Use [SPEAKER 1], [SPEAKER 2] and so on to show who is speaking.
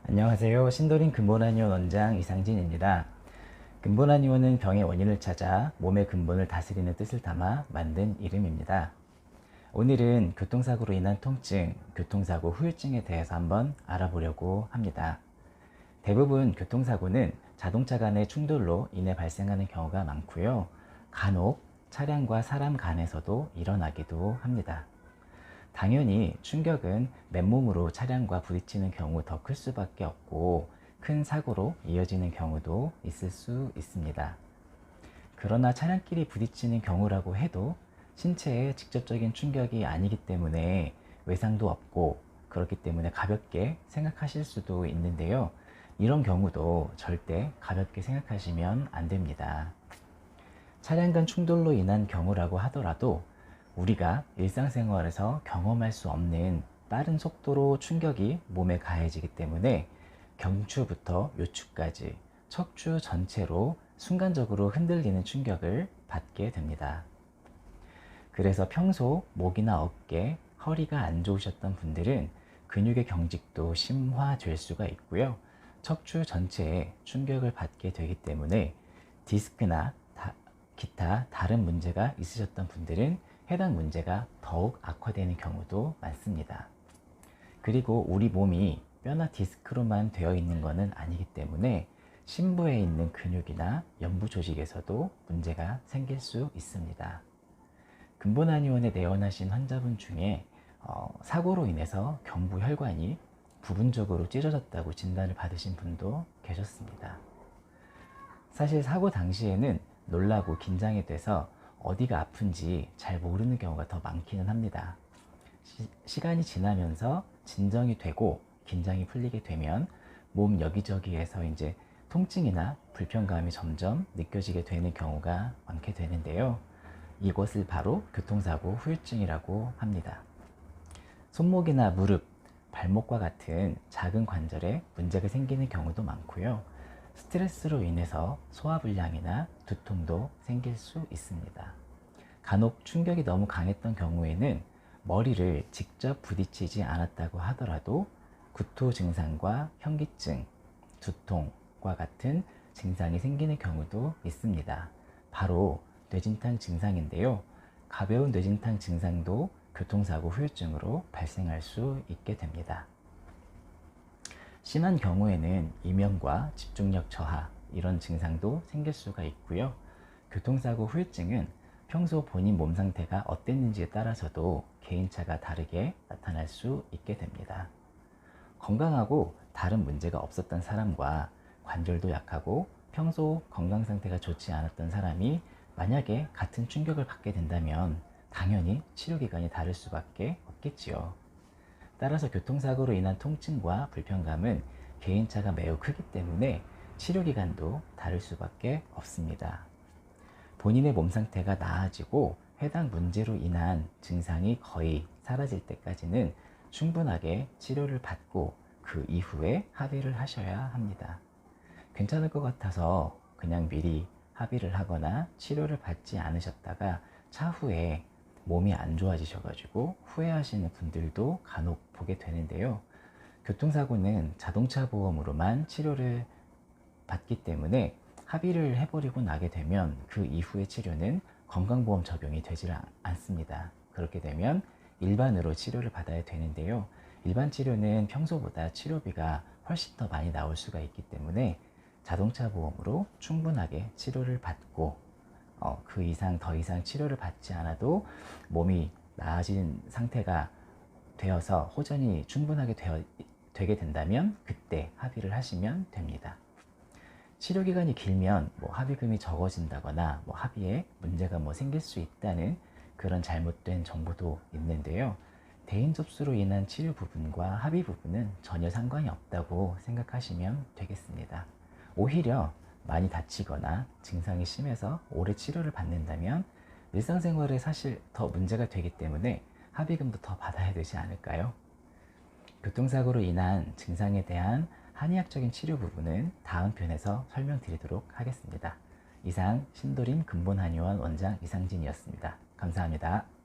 [SPEAKER 1] 안녕하세요. 신도림 근본한의원 원장 이상진입니다. 근본한의원은 병의 원인을 찾아 몸의 근본을 다스리는 뜻을 담아 만든 이름입니다. 오늘은 교통사고로 인한 통증, 교통사고 후유증에 대해서 한번 알아보려고 합니다. 대부분 교통사고는 자동차 간의 충돌로 인해 발생하는 경우가 많고요. 간혹 차량과 사람 간에서도 일어나기도 합니다. 당연히 충격은 맨몸으로 차량과 부딪히는 경우 더 클 수밖에 없고 큰 사고로 이어지는 경우도 있을 수 있습니다. 그러나 차량끼리 부딪히는 경우라고 해도 신체에 직접적인 충격이 아니기 때문에 외상도 없고 그렇기 때문에 가볍게 생각하실 수도 있는데요. 이런 경우도 절대 가볍게 생각하시면 안 됩니다. 차량 간 충돌로 인한 경우라고 하더라도 우리가 일상생활에서 경험할 수 없는 빠른 속도로 충격이 몸에 가해지기 때문에 경추부터 요추까지 척추 전체로 순간적으로 흔들리는 충격을 받게 됩니다. 그래서 평소 목이나 어깨, 허리가 안 좋으셨던 분들은 근육의 경직도 심화될 수가 있고요. 척추 전체에 충격을 받게 되기 때문에 디스크나 기타 다른 문제가 있으셨던 분들은 해당 문제가 더욱 악화되는 경우도 많습니다. 그리고 우리 몸이 뼈나 디스크로만 되어 있는 것은 아니기 때문에 심부에 있는 근육이나 연부 조직에서도 문제가 생길 수 있습니다. 근본한의원에 내원하신 환자분 중에 사고로 인해서 경부 혈관이 부분적으로 찢어졌다고 진단을 받으신 분도 계셨습니다. 사실 사고 당시에는 놀라고 긴장이 돼서 어디가 아픈지 잘 모르는 경우가 더 많기는 합니다. 시간이 지나면서 진정이 되고 긴장이 풀리게 되면 몸 여기저기에서 이제 통증이나 불편감이 점점 느껴지게 되는 경우가 많게 되는데요. 이것을 바로 교통사고 후유증이라고 합니다. 손목이나 무릎, 발목과 같은 작은 관절에 문제가 생기는 경우도 많고요. 스트레스로 인해서 소화불량이나 두통도 생길 수 있습니다. 간혹 충격이 너무 강했던 경우에는 머리를 직접 부딪히지 않았다고 하더라도 구토 증상과 현기증, 두통과 같은 증상이 생기는 경우도 있습니다. 바로 뇌진탕 증상인데요. 가벼운 뇌진탕 증상도 교통사고 후유증으로 발생할 수 있게 됩니다. 심한 경우에는 이명과 집중력 저하 이런 증상도 생길 수가 있고요. 교통사고 후유증은 평소 본인 몸 상태가 어땠는지에 따라서도 개인차가 다르게 나타날 수 있게 됩니다. 건강하고 다른 문제가 없었던 사람과 관절도 약하고 평소 건강 상태가 좋지 않았던 사람이 만약에 같은 충격을 받게 된다면 당연히 치료기간이 다를 수밖에 없겠지요. 따라서 교통사고로 인한 통증과 불편감은 개인차가 매우 크기 때문에 치료기간도 다를 수밖에 없습니다. 본인의 몸 상태가 나아지고 해당 문제로 인한 증상이 거의 사라질 때까지는 충분하게 치료를 받고 그 이후에 합의를 하셔야 합니다. 괜찮을 것 같아서 그냥 미리 합의를 하거나 치료를 받지 않으셨다가 차후에 몸이 안 좋아지셔가지고 후회하시는 분들도 간혹 보게 되는데요. 교통사고는 자동차 보험으로만 치료를 받기 때문에 합의를 해버리고 나게 되면 그 이후의 치료는 건강보험 적용이 되질 않습니다. 그렇게 되면 일반으로 치료를 받아야 되는데요. 일반 치료는 평소보다 치료비가 훨씬 더 많이 나올 수가 있기 때문에 자동차 보험으로 충분하게 치료를 받고 그 이상 더 이상 치료를 받지 않아도 몸이 나아진 상태가 되어서 호전이 충분하게 되게 된다면 그때 합의를 하시면 됩니다. 치료기간이 길면 합의금이 적어진다거나 합의에 문제가 생길 수 있다는 그런 잘못된 정보도 있는데요. 대인 접수로 인한 치료 부분과 합의 부분은 전혀 상관이 없다고 생각하시면 되겠습니다. 오히려 많이 다치거나 증상이 심해서 오래 치료를 받는다면 일상생활에 사실 더 문제가 되기 때문에 합의금도 더 받아야 되지 않을까요? 교통사고로 인한 증상에 대한 한의학적인 치료 부분은 다음 편에서 설명드리도록 하겠습니다. 이상 신도림 근본한의원 원장 이상진이었습니다. 감사합니다.